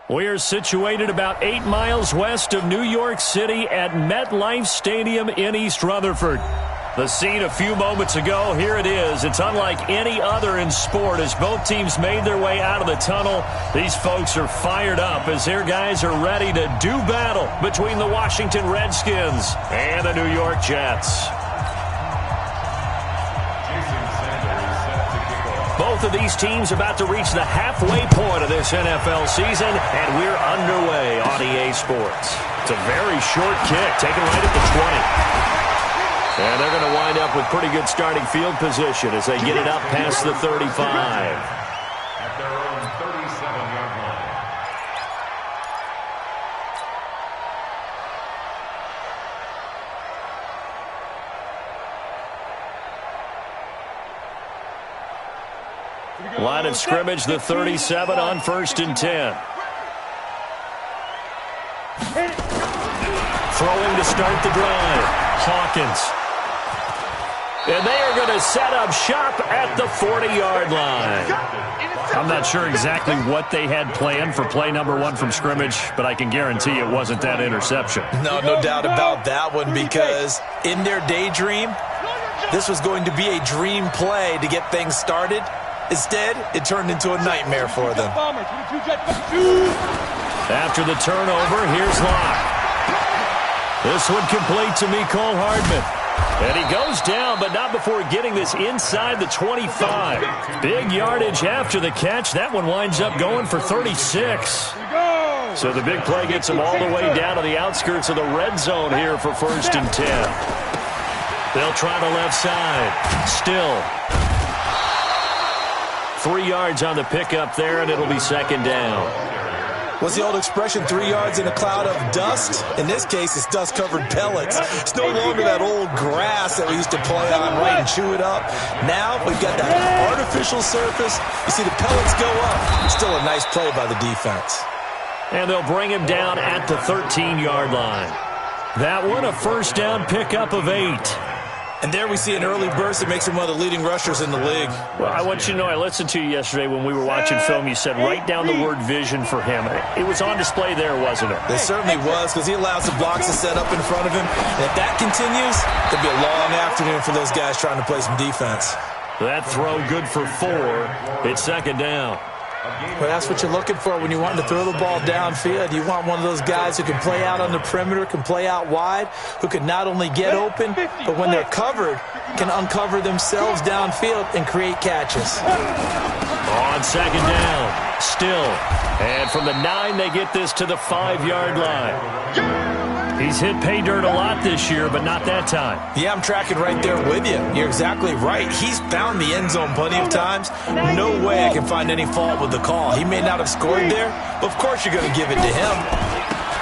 We are situated about 8 miles west of New York City at MetLife Stadium in East Rutherford. The scene a few moments ago, here it is. It's unlike any other in sport as both teams made their way out of the tunnel. These folks are fired up as their guys are ready to do battle between the Washington Redskins and the New York Jets. Both of these teams about to reach the halfway point of this NFL season, and we're underway on EA Sports. It's a very short kick, taken right at the 20. And they're going to wind up with pretty good starting field position as they get it up past the 35. At their own 37-yard line. Line of scrimmage, the 37 on 1st and 10. Throwing to start the drive, Hawkins. And they are going to set up shop at the 40-yard line. I'm not sure exactly what they had planned for play number 1 from scrimmage, but I can guarantee it wasn't that interception. No doubt about that one, because in their daydream, this was going to be a dream play to get things started. Instead, it turned into a nightmare for them. After the turnover, here's Locke. This one complete to Mecole Hardman. And he goes down, but not before getting this inside the 25. Big yardage after the catch. That one winds up going for 36. So the big play gets him all the way down to the outskirts of the red zone here for 1st and 10. They'll try the left side. Still 3 yards on the pickup there, and it'll be 2nd down. What's the old expression, 3 yards in a cloud of dust? In this case, it's dust-covered pellets. It's no longer that old grass that we used to play on, right, and chew it up. Now we've got that artificial surface. You see the pellets go up. It's still a nice play by the defense. And they'll bring him down at the 13-yard line. That one, a 1st down pickup of 8. And there we see an early burst that makes him one of the leading rushers in the league. Well, I want you to know, I listened to you yesterday when we were watching film. You said write down the word vision for him. It was on display there, wasn't it? It certainly was, because he allows the blocks to set up in front of him. And if that continues, it'll be a long afternoon for those guys trying to play some defense. That throw good for 4. It's 2nd down. Well, that's what you're looking for when you're wanting to throw the ball downfield. You want one of those guys who can play out on the perimeter, can play out wide, who can not only get open, but when they're covered, can uncover themselves downfield and create catches. On 2nd down, still. And from the 9, they get this to the 5-yard line. He's hit pay dirt a lot this year, but not that time. Yeah, I'm tracking right there with you. You're exactly right. He's found the end zone plenty of times. No way I can find any fault with the call. He may not have scored there, but of course you're going to give it to him.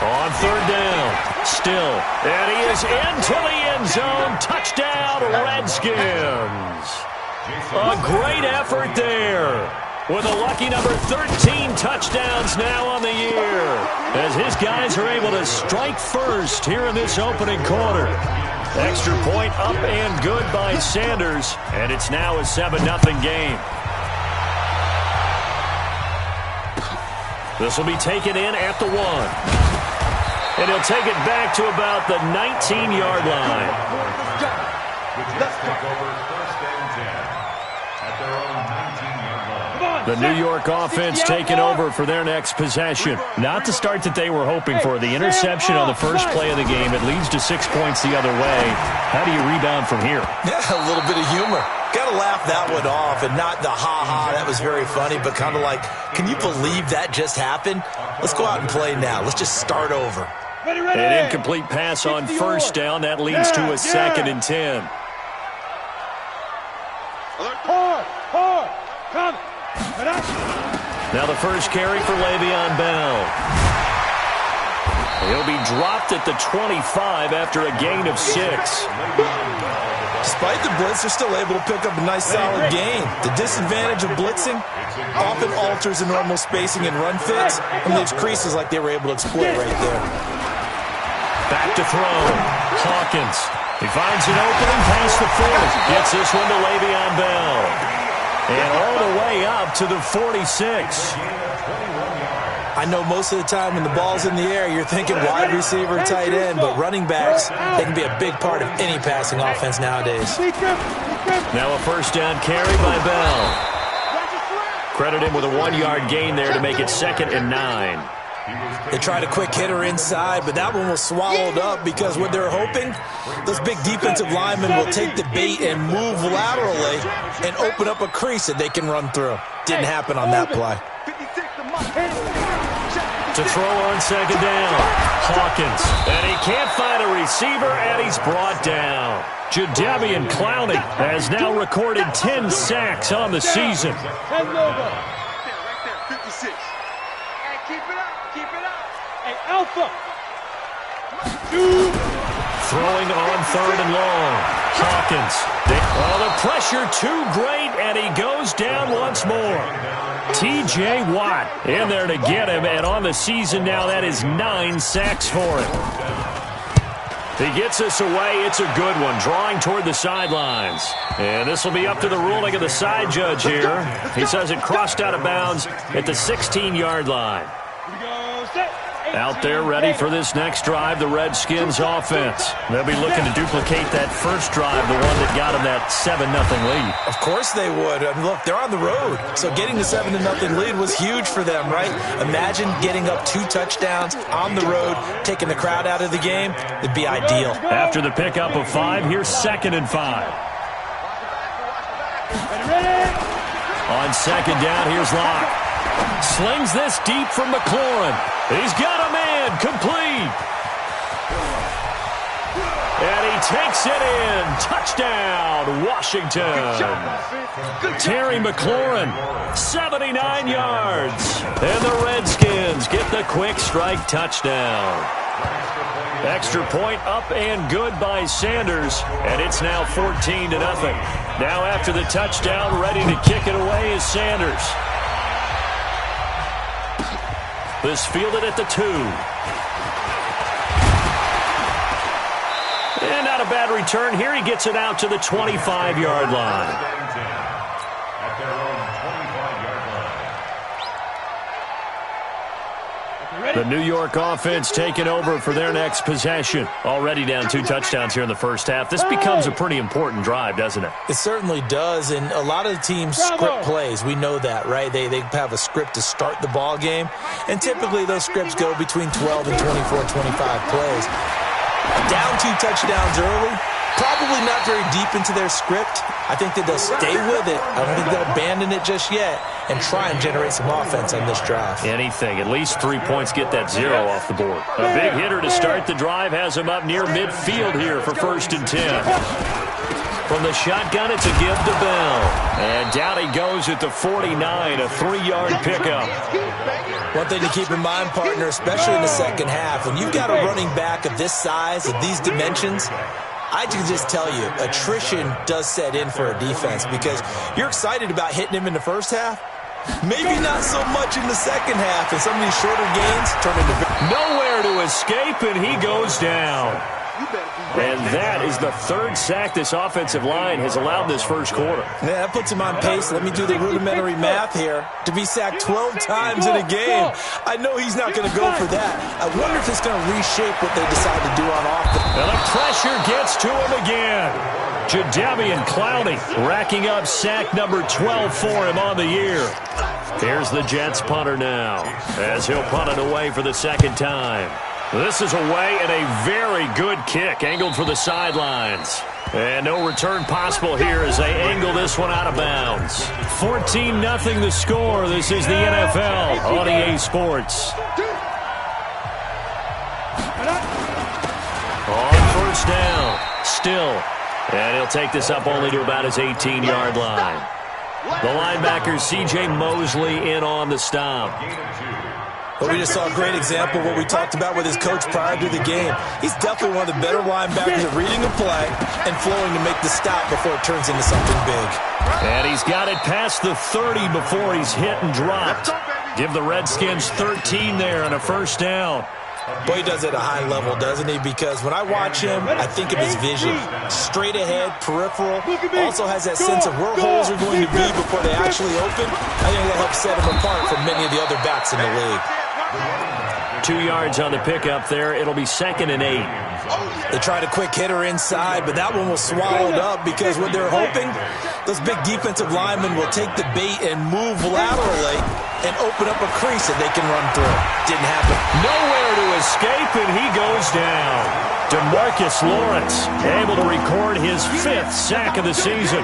On 3rd down, still. And he is into the end zone. Touchdown, Redskins. A great effort there, with a lucky number 13 touchdowns now on the year, as his guys are able to strike first here in this opening quarter. Extra point up and good by Sanders, and it's now a 7-0 game. This will be taken in at the 1. And he'll take it back to about the 19-yard line. The New York offense taking over for their next possession. Not the start that they were hoping for. The interception on the first play of the game. It leads to 6 points the other way. How do you rebound from here? Yeah, a little bit of humor. Got to laugh that one off, and not the ha-ha, that was very funny, but kind of like, can you believe that just happened? Let's go out and play now. Let's just start over. An incomplete pass on 1st down. That leads to a 2nd and 10. Now the first carry for Le'Veon Bell. He'll be dropped at the 25 after a gain of 6. Despite the blitz, they're still able to pick up a nice solid gain. The disadvantage of blitzing often alters the normal spacing and run fits, and leaves creases like they were able to exploit right there. Back to throw. Hawkins. He finds an opening past the 40. Gets this one to Le'Veon Bell. And all the way up to the 46. I know most of the time when the ball's in the air, you're thinking wide receiver, tight end, but running backs, they can be a big part of any passing offense nowadays. Now a first down carry by Bell. Credit him with a 1-yard gain there to make it 2nd and 9. They tried a quick hitter inside, but that one was swallowed up because what they're hoping, those big defensive linemen will take the bait and move laterally and open up a crease that they can run through. Didn't happen on that play. To throw on 2nd down, Hawkins. And he can't find a receiver, and he's brought down. Jackdawhack072's has now recorded 10 sacks on the season. Right there, 56. Hey, keep it up. Hey, Alpha. Throwing on 3rd and long. Hawkins. Oh, the pressure too great, and he goes down once more. T.J. Watt in there to get him, and on the season now, that is 9 sacks for him. He gets us away. It's a good one, drawing toward the sidelines. And this will be up to the ruling of the side judge here. He says it crossed out of bounds at the 16-yard line. Out there ready for this next drive, the Redskins offense. They'll be looking to duplicate that first drive, the one that got them that 7-0 lead. Of course they would. I mean, look, they're on the road. So getting the 7-0 lead was huge for them, right? Imagine getting up 2 touchdowns on the road, taking the crowd out of the game. It'd be ideal. After the pickup of 5, here's 2nd and 5. On 2nd down, here's Locke. Slings this deep from McLaurin. He's got a man, complete. And he takes it in. Touchdown, Washington. Terry McLaurin, 79 yards. And the Redskins get the quick strike touchdown. Extra point up and good by Sanders. And it's now 14-0. Now after the touchdown, ready to kick it away is Sanders. This fielded at the 2. And not a bad return. Here he gets it out to the 25-yard line. At their own 25-yard line. The New York offense taking over for their next possession. Already down 2 touchdowns here in the first half. This becomes a pretty important drive, doesn't it? It certainly does, and a lot of the teams script plays. We know that, right? They have a script to start the ball game, and typically those scripts go between 12 and 24, 25 plays. Down 2 touchdowns early, probably not very deep into their script. I think that they'll stay with it. I don't think they'll abandon it just yet and try and generate some offense on this drive. Anything. At least 3 points get that 0 off the board. A big hitter to start the drive has him up near midfield here for 1st and 10. From the shotgun, it's a give to Bell. And down he goes at the 49, a 3-yard pickup. One thing to keep in mind, partner, especially in the second half, when you've got a running back of this size, of these dimensions, I can just tell you, attrition does set in for a defense because you're excited about hitting him in the first half. Maybe not so much in the second half, and some of these shorter gains turn into... Nowhere to escape, and he goes down. And that is the 3rd sack this offensive line has allowed this first quarter. Yeah, that puts him on pace. Let me do the rudimentary math here. To be sacked 12 times in a game, I know he's not going to go for that. I wonder if it's going to reshape what they decide to do on offense. And the pressure gets to him again. Jackdawhack072's racking up sack number 12 for him on the year. Here's the Jets punter now, as he'll punt it away for the 2nd time. This is away and a very good kick, angled for the sidelines. And no return possible here as they angle this one out of bounds. 14-0 the score. This is the NFL on EA Sports. On 1st down, still. And he'll take this up only to about his 18-yard line. The linebacker, C.J. Mosley, in on the stop. But we just saw a great example of what we talked about with his coach prior to the game. He's definitely one of the better linebackers at reading a play and flowing to make the stop before it turns into something big. And he's got it past the 30 before he's hit and dropped. Give the Redskins 13 there on a 1st down. Boy, he does it at a high level, doesn't he? Because when I watch him, I think of his vision. Straight ahead, peripheral. Also has that sense of where holes are going to be before they actually open. I think that helps set him apart from many of the other backs in the league. 2 yards on the pickup there. It'll be 2nd and 8. They tried a quick hitter inside, but that one was swallowed up because what they're hoping, those big defensive linemen will take the bait and move laterally and open up a crease that they can run through. Didn't happen. Nowhere to escape, and he goes down. DeMarcus Lawrence able to record his 5th sack of the season.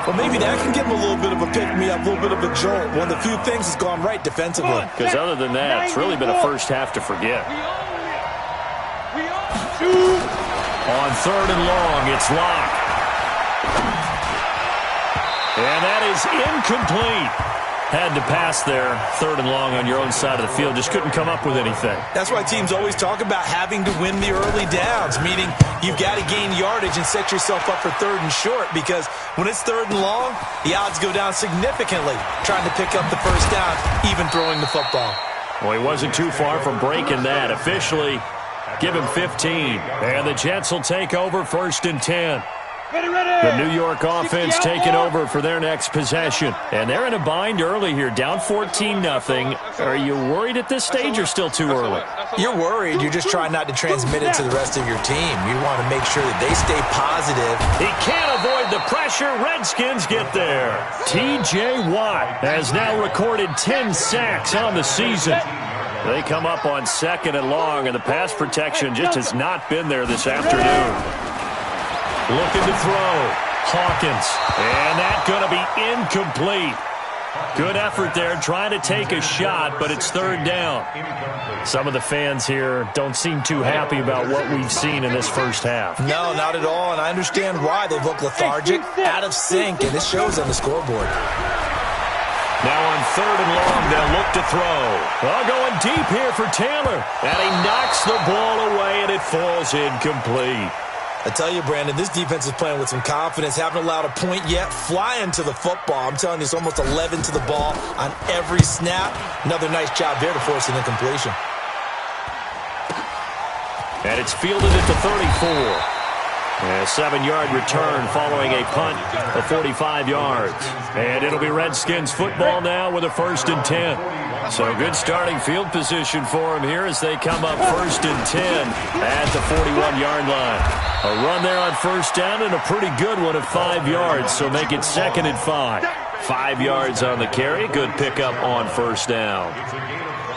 Well, maybe that can give him a little bit of a pick-me-up, a little bit of a jolt. One of the few things that's gone right defensively. Because other than that, it's really been a first half to forget. On 3rd and long, it's Locke. And that is incomplete. Had to pass there, 3rd and long on your own side of the field. Just couldn't come up with anything. That's why teams always talk about having to win the early downs, meaning you've got to gain yardage and set yourself up for 3rd and short, because when it's 3rd and long, the odds go down significantly trying to pick up the first down, even throwing the football. Well, he wasn't too far from breaking that. Officially, give him 15. And the Jets will take over 1st and 10. The New York offense taking over for their next possession. And they're in a bind early here, down 14-0. Are you worried at this stage or still too early? You're worried. You're just trying not to transmit it to the rest of your team. You want to make sure that they stay positive. He can't avoid the pressure. Redskins get there. T.J. Watt has now recorded 10 sacks on the season. They come up on 2nd and long, and the pass protection just has not been there this afternoon. Looking to throw. Hawkins. And that's going to be incomplete. Good effort there, trying to take a shot, but it's 3rd down. Some of the fans here don't seem too happy about what we've seen in this first half. No, not at all, and I understand why. They look lethargic, out of sync, and it shows on the scoreboard. Now on 3rd and long, they'll look to throw. Well, going deep here for Taylor. And he knocks the ball away, and it falls incomplete. I tell you, Brandon, this defense is playing with some confidence. Haven't allowed a point yet. Flying to the football. I'm telling you, it's almost 11 to the ball on every snap. Another nice job there to force an incompletion. And it's fielded at the 34. A 7-yard return following a punt of 45 yards. And it'll be Redskins football now with a 1st and 10. So good starting field position for them here as they come up 1st and 10 at the 41-yard line. A run there on 1st down and a pretty good one of 5 yards, so make it 2nd and 5. 5 yards on the carry. Good pickup on 1st down.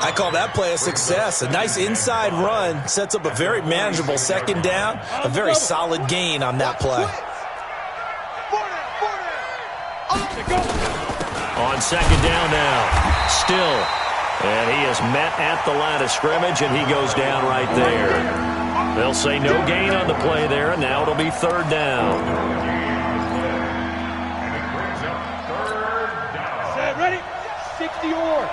I call that play a success. A nice inside run sets up a very manageable 2nd down. A very solid gain on that play. On 2nd down now. Still. And he is met at the line of scrimmage, and he goes down right there. They'll say no gain on the play there, and now it'll be 3rd down. Set, ready? 60 or.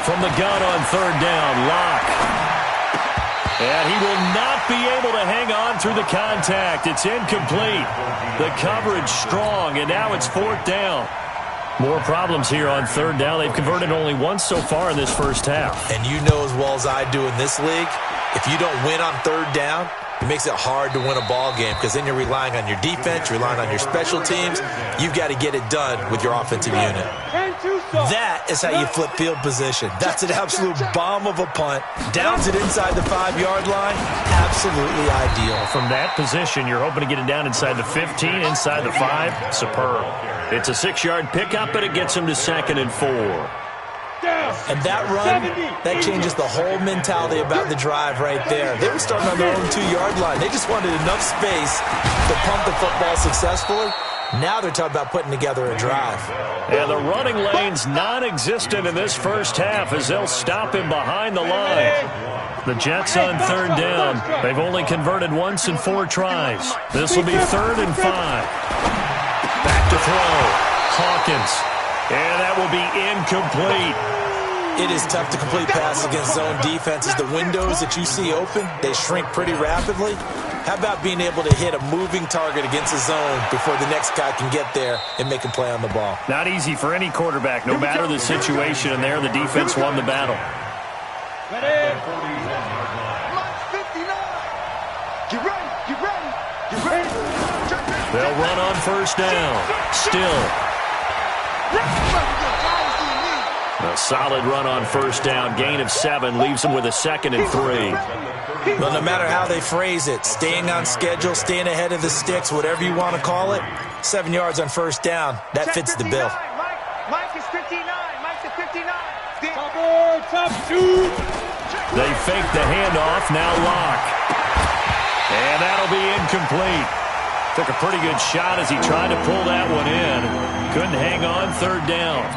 From the gun on 3rd down, Locke. And he will not be able to hang on through the contact. It's incomplete. The coverage strong, and now it's 4th down. More problems here on 3rd down. They've converted only once so far in this first half. And you know as well as I do in this league, if you don't win on 3rd down, it makes it hard to win a ball game because then you're relying on your defense, you're relying on your special teams. You've got to get it done with your offensive unit. That is how you flip field position. That's an absolute bomb of a punt. Downs it inside the 5-yard line. Absolutely ideal. From that position, you're hoping to get it down inside the 15, inside the 5. Superb. It's a 6-yard pickup, but it gets him to 2nd and 4. And that run, that changes the whole mentality about the drive right there. They were starting on their own 2-yard line. They just wanted enough space to pump the football successfully. Now they're talking about putting together a drive. And the running lane's non-existent in this first half as they'll stop him behind the line. The Jets on 3rd down. They've only converted once in 4 tries. This will be 3rd and 5. Back to throw. Hawkins. And that will be incomplete. It is tough to complete passes against zone defenses. The windows that you see open, they shrink pretty rapidly. How about being able to hit a moving target against a zone before the next guy can get there and make a play on the ball? Not easy for any quarterback, no matter the situation, and there the defense won the battle. Ready? Get ready, get ready, get ready. They'll run on 1st down. Still. A solid run on first down. Gain of 7 leaves them with a 2nd and 3. Well, no matter how they phrase it, staying on schedule, staying ahead of the sticks, whatever you want to call it, 7 yards on first down, that fits the bill. Mike is 59. Mike's at 59. Top 2. They fake the handoff, now lock. And that'll be incomplete. Took a pretty good shot as he tried to pull that one in. Couldn't hang on third down.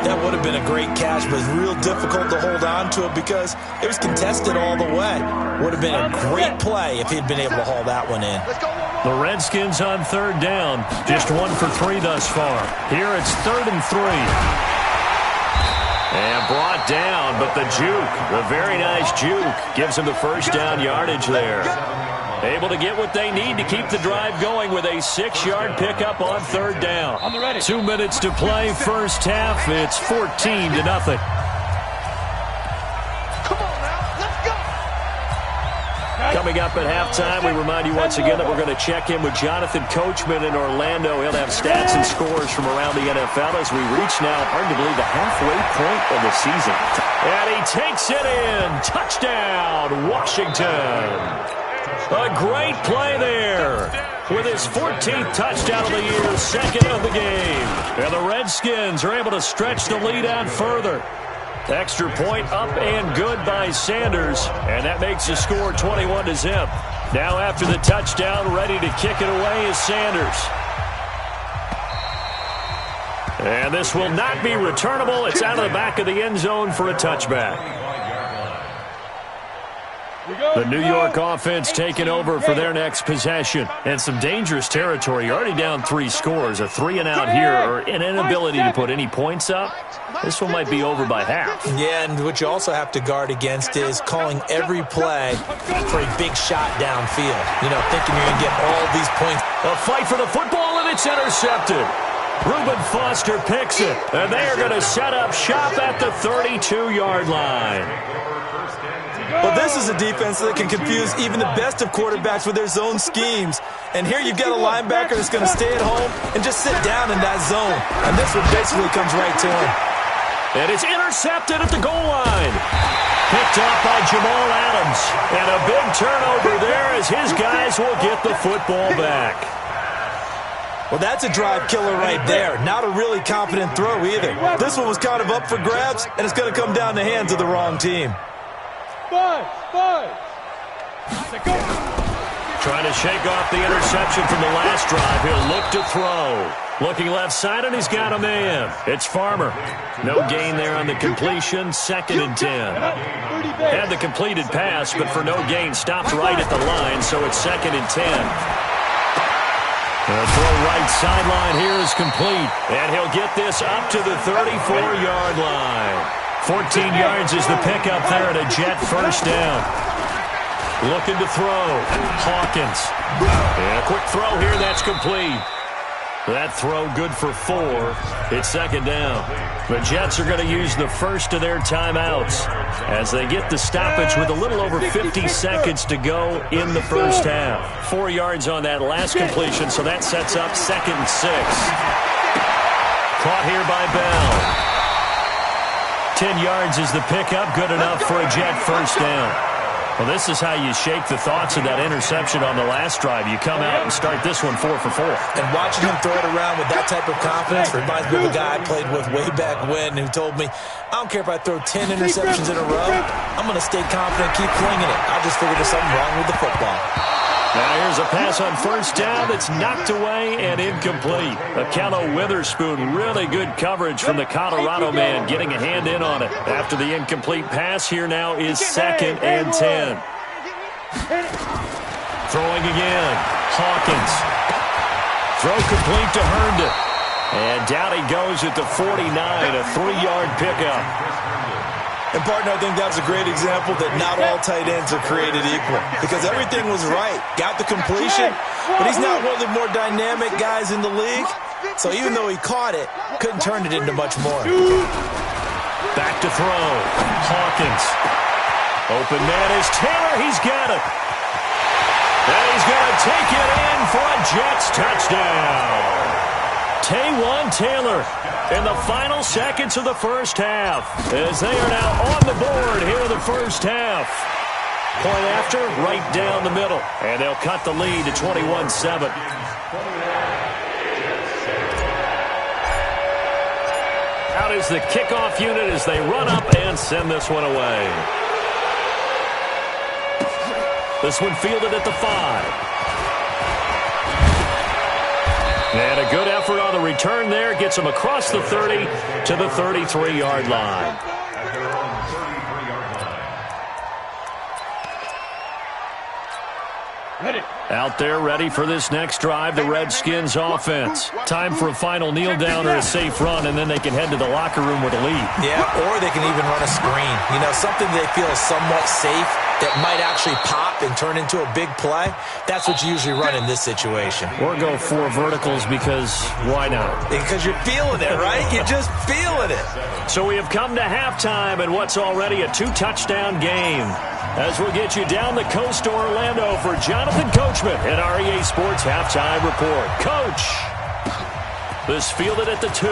That would have been a great catch, but it's real difficult to hold on to it because it was contested all the way. Would have been a great play if he'd been able to haul that one in. The Redskins on third down. Just 1 for 3 thus far. Here it's 3rd and 3. And brought down, but the juke, the very nice juke, gives him the first down yardage there. Able to get what they need to keep the drive going with a 6-yard pickup on third down. 2 minutes to play first half. It's 14-0. Come on now, let's go. Coming up at halftime, we remind you once again that we're going to check in with Jonathan Coachman in Orlando. He'll have stats and scores from around the NFL as we reach now, hard to believe, the halfway point of the season. And he takes it in. Touchdown, Washington. A great play there with his 14th touchdown of the year, 2nd of the game. And the Redskins are able to stretch the lead out further. Extra point up and good by Sanders, and that makes the score 21-0. Now after the touchdown, ready to kick it away is Sanders. And this will not be returnable. It's out of the back of the end zone for a touchback. The New York offense taking over for their next possession. And some dangerous territory. You're already down 3 scores. A 3-and-out here, or an inability to put any points up. This one might be over by half. Yeah, and what you also have to guard against is calling every play for a big shot downfield. You know, thinking you're going to get all these points. A fight for the football, and it's intercepted. Reuben Foster picks it, and they are going to set up shop at the 32-yard line. Well, this is a defense that can confuse even the best of quarterbacks with their zone schemes. And here you've got a linebacker that's going to stay at home and just sit down in that zone. And this one basically comes right to him. And it's intercepted at the goal line. Picked off by Jamal Adams. And a big turnover there as his guys will get the football back. Well, that's a drive killer right there. Not a really confident throw either. This one was kind of up for grabs, and it's going to come down the hands of the wrong team. Trying to shake off the interception from the last drive. He'll look to throw. Looking left side, and he's got a man. It's Farmer. No gain there on the completion. 2nd and 10. Had the completed pass, but for no gain, stopped right at the line, so it's 2nd and 10. The throw right sideline here is complete, and he'll get this up to the 34-yard line. 14 yards is the pickup there at a Jet first down. Looking to throw. Hawkins. And a quick throw here. That's complete. That throw good for 4. It's 2nd down. The Jets are going to use the first of their timeouts as they get the stoppage with a little over 50 seconds to go in the first half. 4 yards on that last completion, so that sets up 2nd and 6. Caught here by Bell. 10 yards is the pickup, good enough for a Jet first down. Well, this is how you shake the thoughts of that interception on the last drive. You come out and start this one 4 for 4. And watching him throw it around with that type of confidence reminds me of a guy I played with way back when who told me, I don't care if I throw 10 interceptions in a row, I'm going to stay confident, keep flinging it. I just figured there's something wrong with the football. Now here's a pass on first down that's knocked away and incomplete. Akello Witherspoon, really good coverage from the Colorado man, getting a hand in on it. After the incomplete pass, here now is 2nd and 10. Throwing again. Hawkins. Throw complete to Herndon. And down he goes at the 49, a 3-yard pickup. And, partner, I think that was a great example that not all tight ends are created equal because everything was right. Got the completion, but he's not one of the more dynamic guys in the league. So even though he caught it, couldn't turn it into much more. Back to throw. Hawkins. Open man is Taylor. He's got it. And he's going to take it in for a Jets touchdown. Taywan Taylor in the final seconds of the first half as they are now on the board here in the first half. Point after, right down the middle. And they'll cut the lead to 21-7. Out is the kickoff unit as they run up and send this one away. This one fielded at the 5. And a good effort on the return there. Gets them across the 30 to the 33-yard line. Out there ready for this next drive, the Redskins offense. Time for a final kneel down or a safe run, and then they can head to the locker room with a lead. Yeah, or they can even run a screen. You know, something they feel is somewhat safe that might actually pop and turn into a big play. That's what you usually run in this situation. Or go 4 verticals because why not? Because you're feeling it, right? You're just feeling it. So we have come to halftime in what's already a 2-touchdown game. As we'll get you down the coast to Orlando for Jonathan Coachman at our EA Sports Halftime Report. Coach, this fielded at the 2.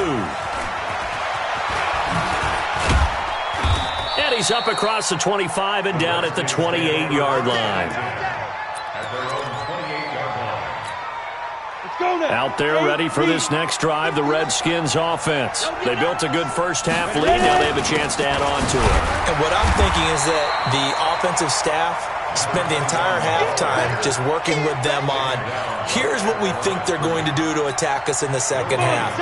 And he's up across the 25 and down at the 28-yard line. Out there ready for this next drive, the Redskins offense. They built a good first half lead. Now they have a chance to add on to it. And what I'm thinking is that the offensive staff spent the entire halftime just working with them on, here's what we think they're going to do to attack us in the second half.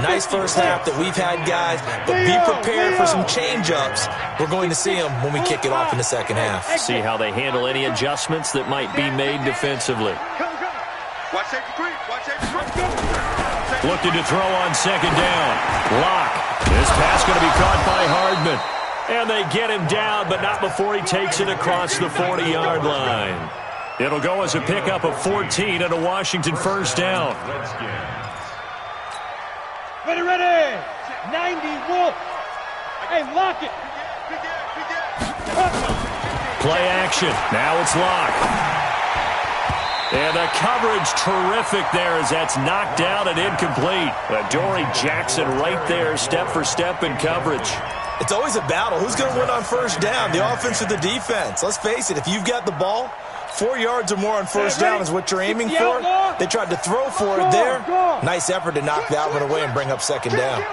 Nice first half that we've had, guys, but be prepared for some change-ups. We're going to see them when we kick it off in the second half. See how they handle any adjustments that might be made defensively. Watch safety creep. Watch safety creep. Looking to throw on second down. Lock. This pass going to be caught by Hardman. And they get him down, but not before he takes it across the 40-yard line. It'll go as a pickup of 14 and a Washington first down. Ready, ready. 90 Wolf. Hey, lock it. Play action. Now it's Lock. And the coverage terrific there as that's knocked down and incomplete. Adoree Jackson right there, step for step in coverage. It's always a battle. Who's going to win on first down, the offense or the defense? Let's face it, if you've got the ball, 4 yards or more on first down is what you're aiming for. They tried to throw for it there. Nice effort to knock that one away and bring up second down.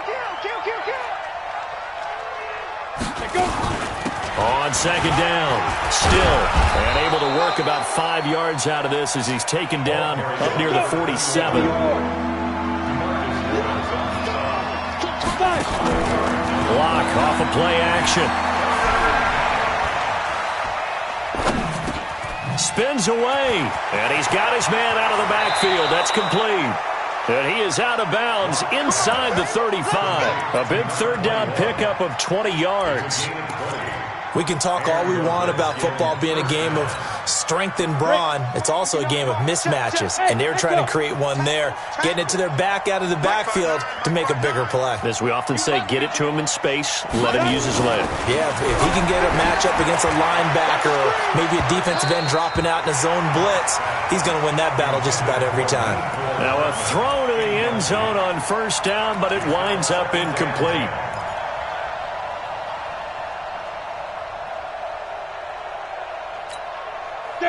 On second down, still, and able to work about 5 yards out of this as he's taken down up near the 47. Block off of play action. Spins away, and he's got his man out of the backfield. That's complete. And he is out of bounds inside the 35. A big third down pickup of 20 yards. We can talk all we want about football being a game of strength and brawn. It's also a game of mismatches, and they're trying to create one there, getting it to their back out of the backfield to make a bigger play. As we often say, get it to him in space, let him use his leg. Yeah, if he can get a matchup against a linebacker or maybe a defensive end dropping out in a zone blitz, he's going to win that battle just about every time. Now a throw to the end zone on first down, but it winds up incomplete.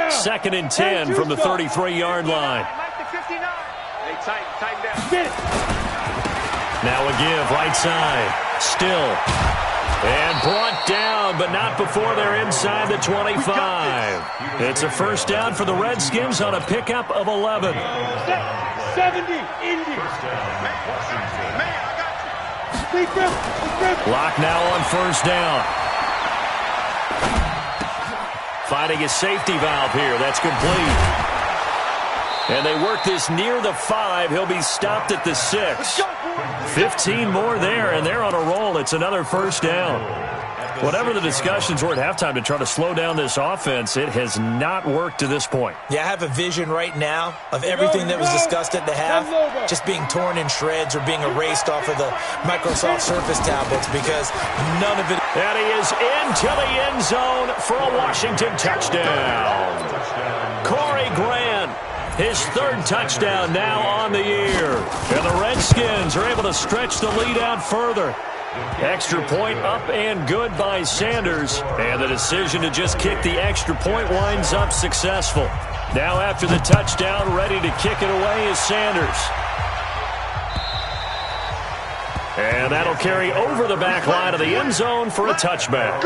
Second and 10 from the 33-yard line. Now a give, right side. Still. And brought down, but not before they're inside the 25. It's a first down for the Redskins on a pickup of 11. 70, Indy. Lock now on first down. Finding a safety valve here. That's complete. And they work this near the 5. He'll be stopped at the 6. 15 more there, and they're on a roll. It's another first down. Whatever the discussions were at halftime to try to slow down this offense, it has not worked to this point. Yeah, I have a vision right now of everything that was discussed at the half just being torn in shreds or being erased off of the Microsoft Surface tablets because none of it. And he is into the end zone for a Washington touchdown. Corey Grant His third touchdown now on the year. And the Redskins are able to stretch the lead out further. Extra point up and good by Sanders. And the decision to just kick the extra point winds up successful. Now after the touchdown, ready to kick it away is Sanders. And that'll carry over the back line of the end zone for a touchback.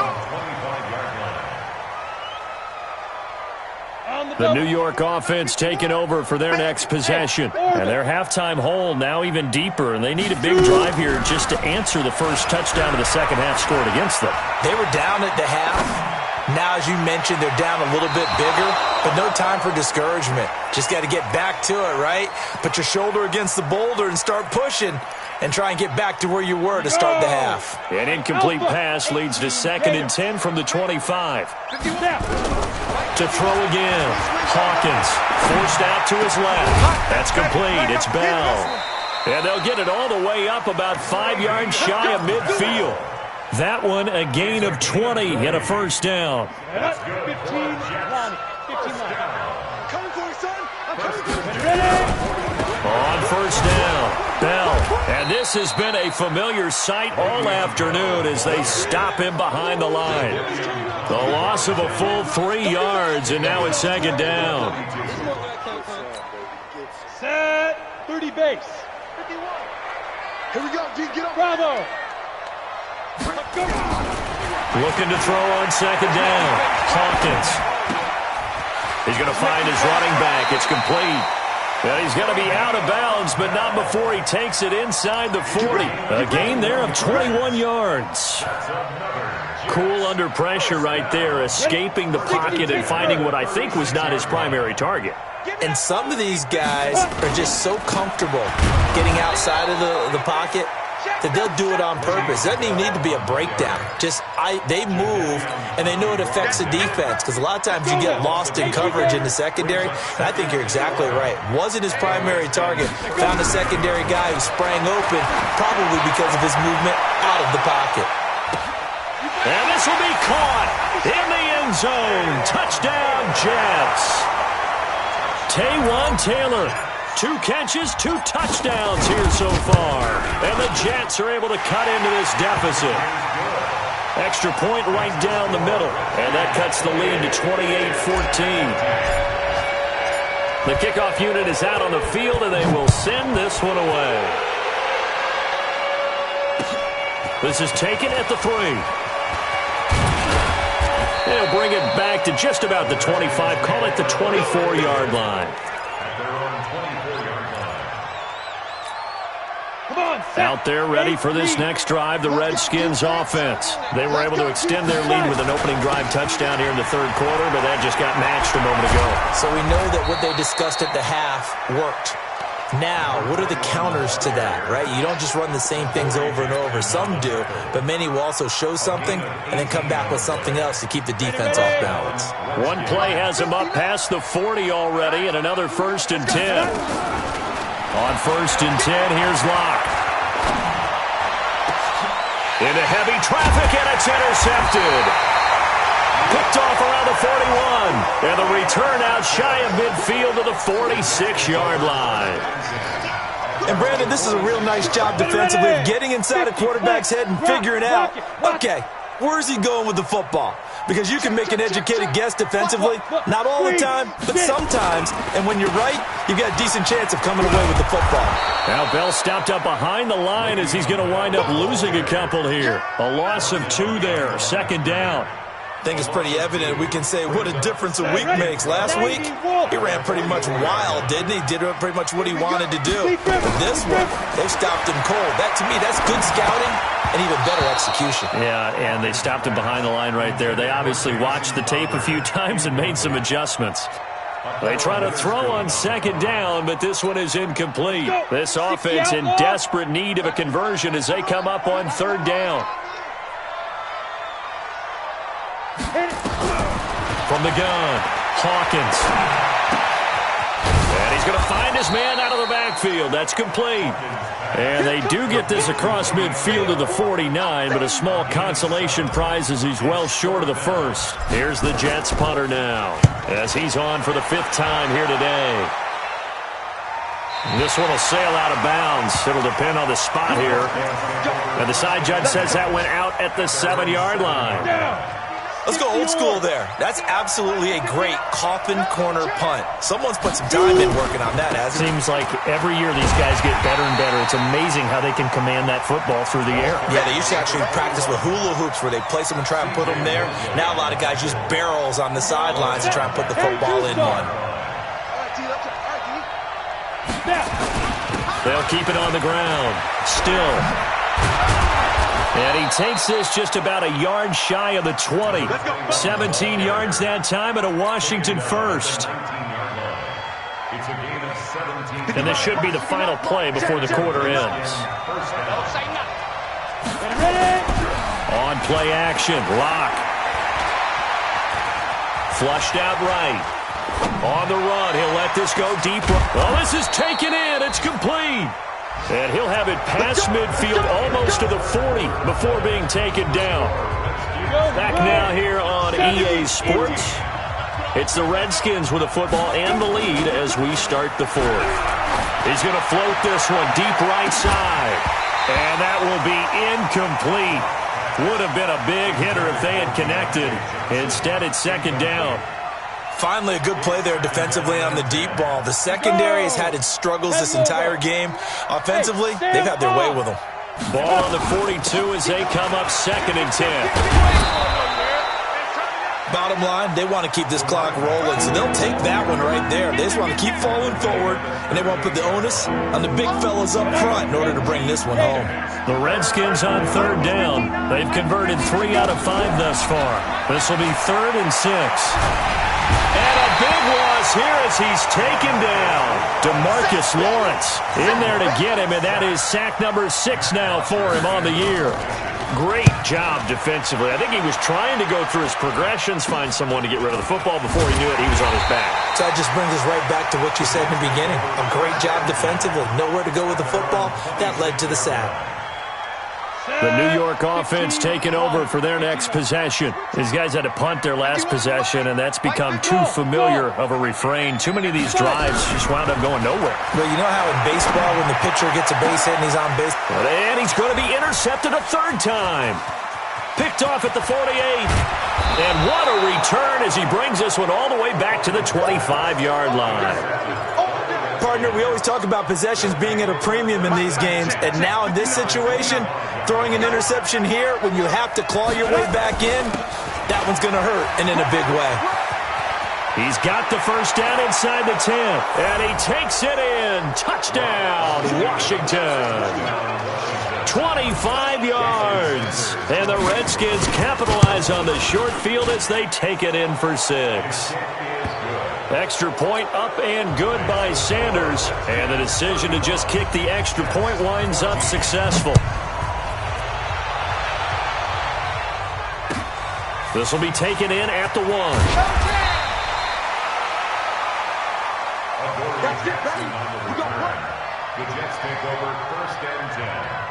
The New York offense taking over for their next possession. And their halftime hole now even deeper, and they need a big drive here just to answer the first touchdown of the second half scored against them. They were down at the half. Now, as you mentioned, they're down a little bit bigger, but no time for discouragement. Just got to get back to it, right? Put your shoulder against the boulder and start pushing and try and get back to where you were to start the half. An incomplete pass leads to 2nd and 10 from the 25. To throw again. Hawkins forced out to his left. That's complete. It's Bell. And they'll get it all the way up about 5 yards shy of midfield. That one a gain of 20 and a first down. 15 line. 15 line. Coming for you, son. I'm coming for you. Ready? On first down, Bell. And this has been a familiar sight all afternoon as they stop him behind the line. The loss of a full 3 yards, and now it's 2nd down. Set. 30 base. 51. Here we go, D. Get up. Bravo. Looking to throw on 2nd down. Hawkins. He's going to find his running back. It's complete. Well, he's going to be out of bounds, but not before he takes it inside the 40. A gain there of 21 yards. Cool under pressure right there, escaping the pocket and finding what I think was not his primary target. And some of these guys are just so comfortable getting outside of the pocket that they'll do it on purpose. It doesn't even need to be a breakdown. They move, and they know it affects the defense because a lot of times you get lost in coverage in the secondary. And I think you're exactly right. Wasn't his primary target. Found a secondary guy who sprang open, probably because of his movement out of the pocket. And this will be caught in the end zone. Touchdown, Jets. Taywan Taylor. 2 catches, 2 touchdowns here so far. And the Jets are able to cut into this deficit. Extra point right down the middle. And that cuts the lead to 28-14. The kickoff unit is out on the field, and they will send this one away. This is taken at the 3. They'll bring it back to just about the 25. Call it the 24-yard line. Out there ready for this next drive, the Redskins offense. They were able to extend their lead with an opening drive touchdown here in the 3rd quarter, but that just got matched a moment ago. So we know that what they discussed at the half worked. Now, what are the counters to that, right? You don't just run the same things over and over. Some do, but many will also show something and then come back with something else to keep the defense off balance. One play has them up past the 40 already, and another 1st and 10. On 1st and 10, here's Locke. Into heavy traffic, and it's intercepted. Picked off around the 41. And the return out shy of midfield to the 46-yard line. And, Brandon, this is a real nice job defensively of getting inside a quarterback's head and figuring out, okay, where's he going with the football? Because you can make an educated guess defensively, not all the time, but sometimes. And when you're right, you've got a decent chance of coming away with the football. Now Bell stopped up behind the line as he's going to wind up losing a couple here. A loss of 2 there, 2nd down. I think it's pretty evident. We can say what a difference a week makes. Last week, he ran pretty much wild, didn't he? Did pretty much what he wanted to do. But this one, they stopped him cold. That, to me, that's good scouting and even better execution. Yeah, and they stopped him behind the line right there. They obviously watched the tape a few times and made some adjustments. They try to throw on 2nd down, but this one is incomplete. This offense in desperate need of a conversion as they come up on 3rd down. From the gun, Hawkins. And he's going to find his man out of the backfield. That's complete. And they do get this across midfield to the 49, but a small consolation prize as he's well short of the 1st. Here's the Jets punter now as he's on for the 5th time here today. This one will sail out of bounds. It'll depend on the spot here. And the side judge says that went out at the 7-yard line. Let's go old school there. That's absolutely a great coffin corner punt. Someone's put some time in working on that, hasn't it? Seems like every year these guys get better and better. It's amazing how they can command that football through the air. Yeah, they used to actually practice with hula hoops where they place them and try and put them there. Now a lot of guys use barrels on the sidelines to try and put the football in one. They'll keep it on the ground. Still. And he takes this just about a yard shy of the 20. 17 yards that time and a Washington first. And this should be the final play before the quarter ends. On play action, Lock. Flushed out right. On the run, he'll let this go deep. Oh, this is taken in. It's complete. And he'll have it past midfield almost to the 40 before being taken down. Back now here on EA Sports. It's the Redskins with the football and the lead as we start the fourth. He's going to float this one deep right side. And that will be incomplete. Would have been a big hitter if they had connected. Instead, it's second down. Finally, a good play there defensively on the deep ball. The secondary has had its struggles this entire game. Offensively, they've had their way with them. Ball on the 42 as they come up 2nd and 10. Bottom line, they want to keep this clock rolling, so they'll take that one right there. They just want to keep falling forward, and they won't put the onus on the big fellas up front in order to bring this one home. The Redskins on 3rd down. They've converted 3 out of 5 thus far. This will be 3rd and 6. And a big loss here as he's taken down. DeMarcus Lawrence in there to get him, and that is sack number 6 now for him on the year. Great job defensively. I think he was trying to go through his progressions, find someone to get rid of the football. Before he knew it, he was on his back. So that just brings us right back to what you said in the beginning. A great job defensively. Nowhere to go with the football. That led to the sack. The New York offense taking over for their next possession. These guys had to punt their last possession, and that's become too familiar of a refrain. Too many of these drives just wound up going nowhere. Well, you know how in baseball when the pitcher gets a base hit and he's on base? And he's going to be intercepted a 3rd time. Picked off at the 48. And what a return as he brings this one all the way back to the 25-yard line. Partner, we always talk about possessions being at a premium in these games, and now in this situation, throwing an interception here when you have to claw your way back in, that one's going to hurt, and in a big way. He's got the first down inside the 10, and he takes it in. Touchdown, Washington. 25 yards, and the Redskins capitalize on the short field as they take it in for 6. Extra point up and good by Sanders, and the decision to just kick the extra point winds up successful. This will be taken in at the 1. The Jets take over 1st and 10.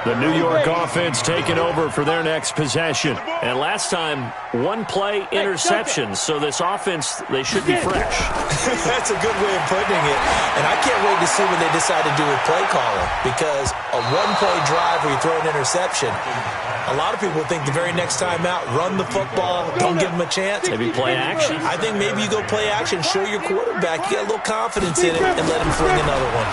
The New York offense taking over for their next possession. And last time, 1-play interception. So this offense, they should be fresh. That's a good way of putting it. And I can't wait to see what they decide to do with play calling. Because a 1-play drive where you throw an interception, a lot of people think the very next time out, run the football, don't give them a chance. Maybe play action. I think maybe you go play action, show your quarterback, you got a little confidence in it, and let him fling another one.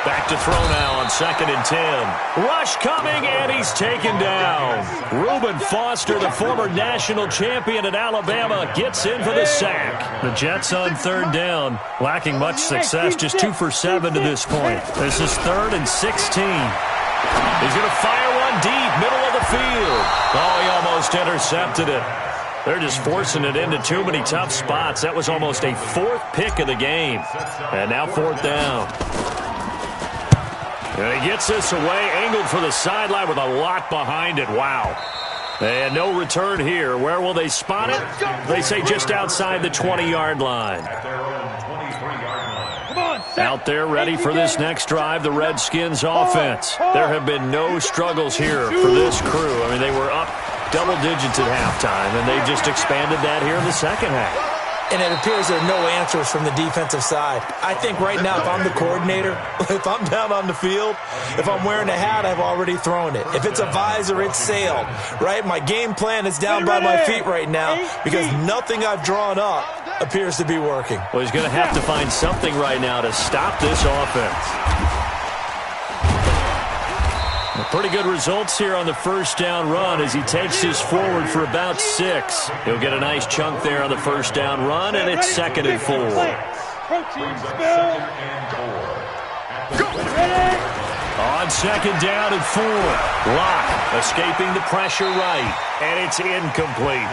Back to throw now on 2nd and 10. Rush coming, and he's taken down. Reuben Foster, the former national champion at Alabama, gets in for the sack. The Jets on 3rd down, lacking much success, just 2 for 7 to this point. This is 3rd and 16. He's going to fire one deep, middle of the field. Oh, he almost intercepted it. They're just forcing it into too many tough spots. That was almost a 4th pick of the game. And now 4th down. And he gets this away, angled for the sideline with a lot behind it. Wow. And no return here. Where will they spot it? They say just outside the 20-yard line. Out there ready for this next drive, the Redskins offense. There have been no struggles here for this crew. I mean, they were up double digits at halftime, and they just expanded that here in the second half. and it appears there are no answers from the defensive side. I think right now, if I'm the coordinator, if I'm down on the field, if I'm wearing a hat, I've already thrown it. If it's a visor, it's sailed, right? My game plan is down by my feet right now because nothing I've drawn up appears to be working. Well, he's going to have to find something right now to stop this offense. Pretty good results here on the first down run as he takes this forward for about 6. He'll get a nice chunk there on the first down run, and it's 2nd and 4. On 2nd down and 4. Locke escaping the pressure right, and it's incomplete.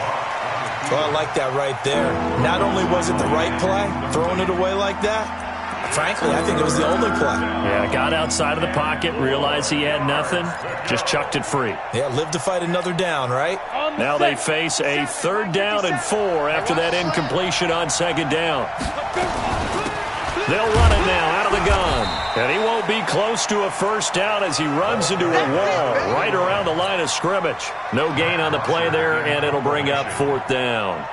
Well, I like that right there. Not only was it the right play, throwing it away like that, frankly, I think it was the only play. Yeah, got outside of the pocket, realized he had nothing, just chucked it free. Yeah, live to fight another down, right? Now they face a 3rd down and 4 after that incompletion on 2nd down. They'll run it now out of the gun. And he won't be close to a first down as he runs into a wall right around the line of scrimmage. No gain on the play there, and it'll bring up 4th down.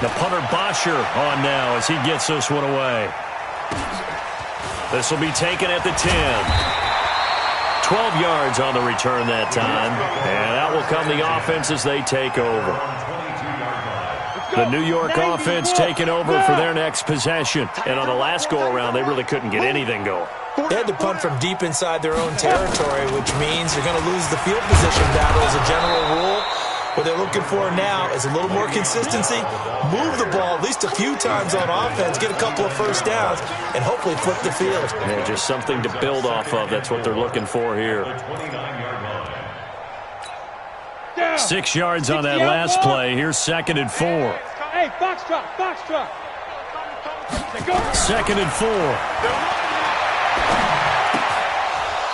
The punter Bosher on now as he gets this one away. This will be taken at the 10. 12 yards on the return that time. And out will come the offense as they take over. The New York offense taking over for their next possession. And on the last go-around, they really couldn't get anything going. They had to punt from deep inside their own territory, which means you're going to lose the field position battle as a general rule. What they're looking for now is a little more consistency, move the ball at least a few times on offense, get a couple of first downs, and hopefully flip the field. Yeah, just something to build off of. That's what they're looking for here. 6 yards on that last play. Here's 2nd and 4. Hey, box drop, box drop. 2nd and 4.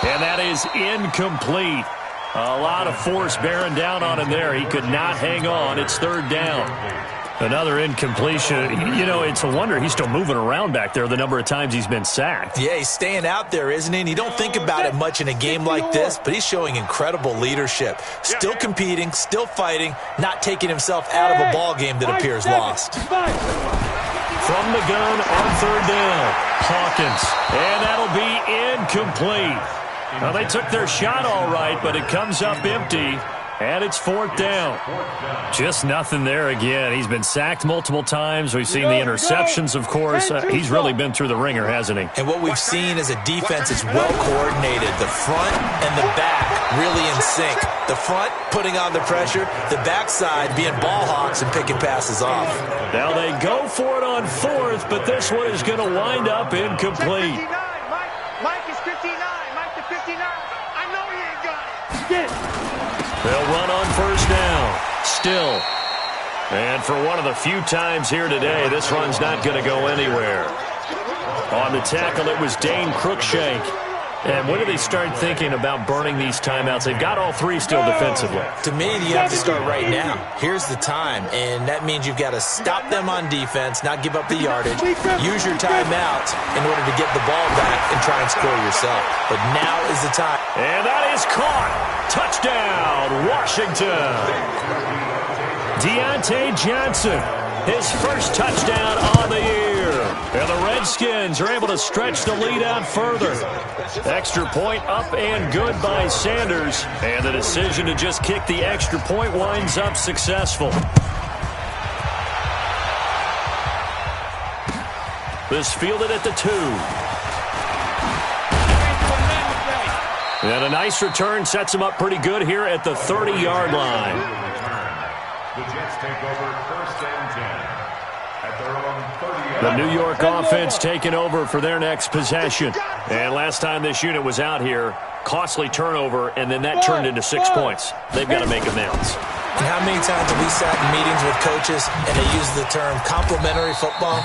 And that is incomplete. A lot of force bearing down on him there. He could not hang on. It's 3rd down. Another incompletion. You know, it's a wonder he's still moving around back there the number of times he's been sacked. Yeah, he's staying out there, isn't he? And you don't think about it much in a game like this, but he's showing incredible leadership. Still competing, still fighting, not taking himself out of a ball game that appears lost. From the gun on 3rd down, Hawkins. And that'll be incomplete. Well, they took their shot all right, but it comes up empty, and it's 4th down. Just nothing there again. He's been sacked multiple times. We've seen the interceptions, of course. He's really been through the ringer, hasn't he? And what we've seen is a defense that's well-coordinated. The front and the back really in sync. The front putting on the pressure, the backside being ball hawks and picking passes off. Now they go for it on 4th, but this one is going to wind up incomplete. Mike is 59. Mike to 59. I know he ain't got it. Get it. They'll run on 1st down. Still. And for one of the few times here today, this run's not going to go anywhere. On the tackle, it was Dane Cruikshank. And when do they start thinking about burning these timeouts? They've got all 3 still defensively. To me, you have to start right now. Here's the time, and that means you've got to stop them on defense, not give up the yardage, use your timeouts in order to get the ball back and try and score yourself. But now is the time. And that is caught. Touchdown, Washington. Deontay Johnson, his first touchdown on the year. And the Redskins are able to stretch the lead out further. Extra point up and good by Sanders. And the decision to just kick the extra point winds up successful. This fielded at the 2. And a nice return sets him up pretty good here at the 30-yard line. The Jets take over 1st and 10 at their own 30-yard line. The New York offense taking over for their next possession. And last time this unit was out here, costly turnover, and then that turned into 6 points. They've got to make amends. And how many times have we sat in meetings with coaches and they use the term complementary football?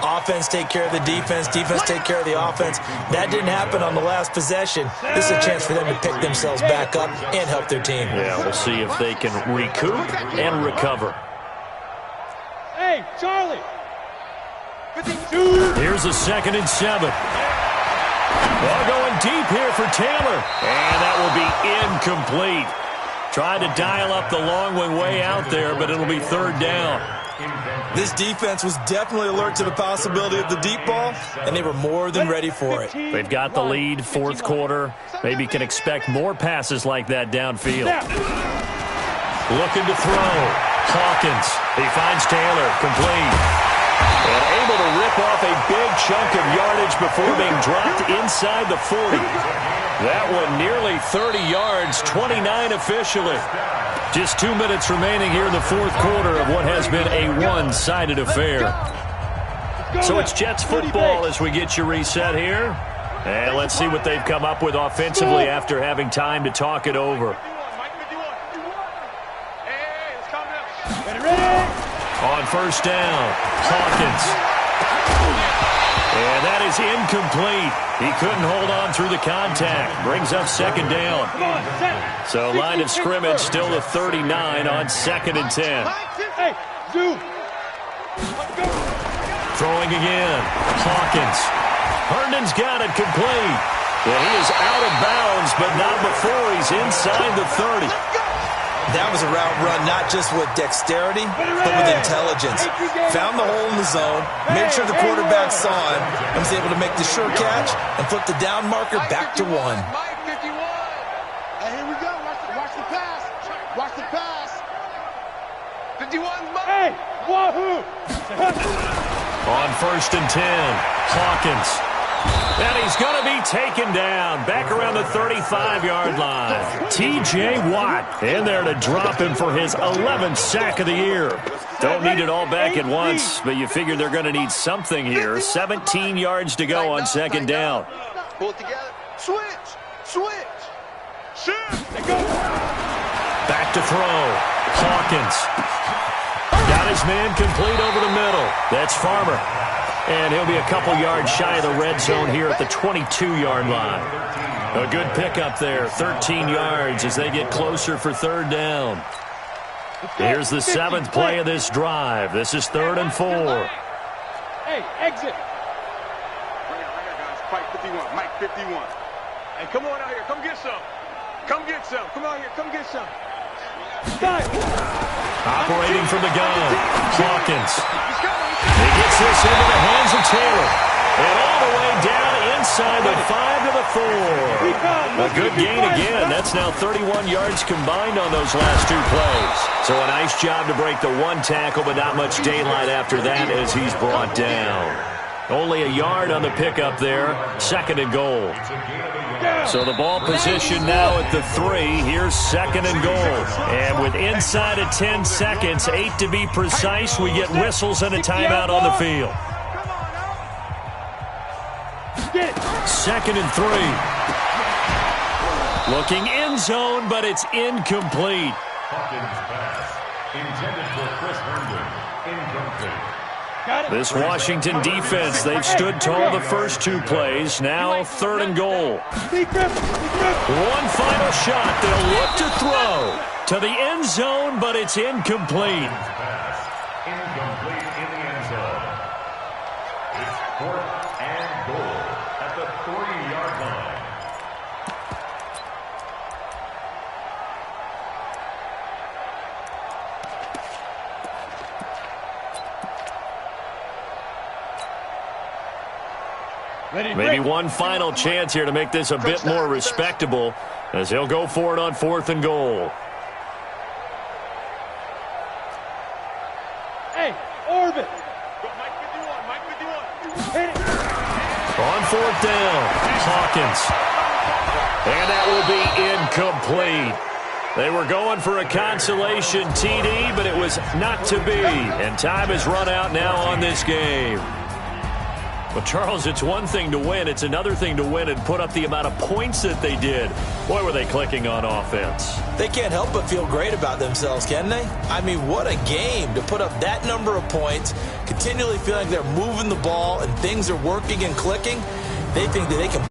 Offense take care of the defense, defense take care of the offense. That didn't happen on the last possession. This is a chance for them to pick themselves back up and help their team. Yeah, we'll see if they can recoup and recover. Hey, Charlie. 52. Here's a 2nd and 7. Well, going deep here for Taylor. And that will be incomplete. Trying to dial up the long way out there, but it'll be third down. This defense was definitely alert to the possibility of the deep ball, and they were more than ready for it. They've got the lead, fourth quarter. Maybe can expect more passes like that downfield. Looking to throw. Hawkins. He finds Taylor. Complete. And able to rip off a big chunk of yardage before being dropped inside the 40. That one nearly 30 yards, 29 officially. Just 2 minutes remaining here in the fourth quarter of what has been a one-sided affair. So it's Jets football as we get you reset here. And let's see what they've come up with offensively after having time to talk it over. On first down, Hawkins. And that is incomplete. He couldn't hold on through the contact. Brings up second down. So line of scrimmage still the 39 on 2nd and 10. Throwing again. Hawkins. Herndon's got it complete. Well, he is out of bounds, but not before he's inside the 30. That was a route run not just with dexterity, but with intelligence. Found the hole in the zone, made sure the quarterback saw him, and was able to make the sure catch and flip the down marker back to 1. Hey, here we go. Watch the pass. Watch the pass. 51. Hey, wahoo! On first and 10, Hawkins. And he's going to be taken down back around the 35-yard line. T.J. Watt in there to drop him for his 11th sack of the year. Don't need it all back at once, but you figure they're going to need something here. 17 yards to go on second down. Pull it together. Switch. Shoot. Back to throw. Hawkins. Got his man complete over the middle. That's Farmer. And he'll be a couple yards shy of the red zone here at the 22-yard line. A good pickup there, 13 yards as they get closer for third down. Here's the 7th play of this drive. This is 3rd and 4. Hey, exit. Right here, guys. Fight 51. Mike 51. Hey, come on out here. Come get some. Come out here. Come get some. Operating from the gun. Hawkins. He gets this into the hands of Taylor. And all the way down inside the 5 to the 4. A good gain again. That's now 31 yards combined on those last 2 plays. So a nice job to break the 1 tackle, but not much daylight after that as he's brought down. Only a yard on the pickup there. 2nd and goal. So the ball position now at the 3. Here's 2nd and goal. And with inside of 10 seconds, 8 to be precise, we get whistles and a timeout on the field. 2nd and 3. Looking end zone, but it's incomplete. Hawkins pass. Intended for Chris Herndon. Incomplete. This Washington defense, they've stood tall the first 2 plays. Now 3rd and goal. One final shot. They'll look to throw to the end zone, but it's incomplete. Incomplete in the end zone. It's 4th and goal at the 3-yard line. Maybe one final chance here to make this a bit more respectable as he'll go for it on 4th and goal. Hey, orbit. Mike 51. Hit it. On 4th down, Hawkins. And that will be incomplete. They were going for a consolation TD, but it was not to be. And time has run out now on this game. Well, Charles, it's one thing to win. It's another thing to win and put up the amount of points that they did. Boy, were they clicking on offense. They can't help but feel great about themselves, can they? I mean, what a game to put up that number of points, continually feeling they're moving the ball and things are working and clicking. They think that they can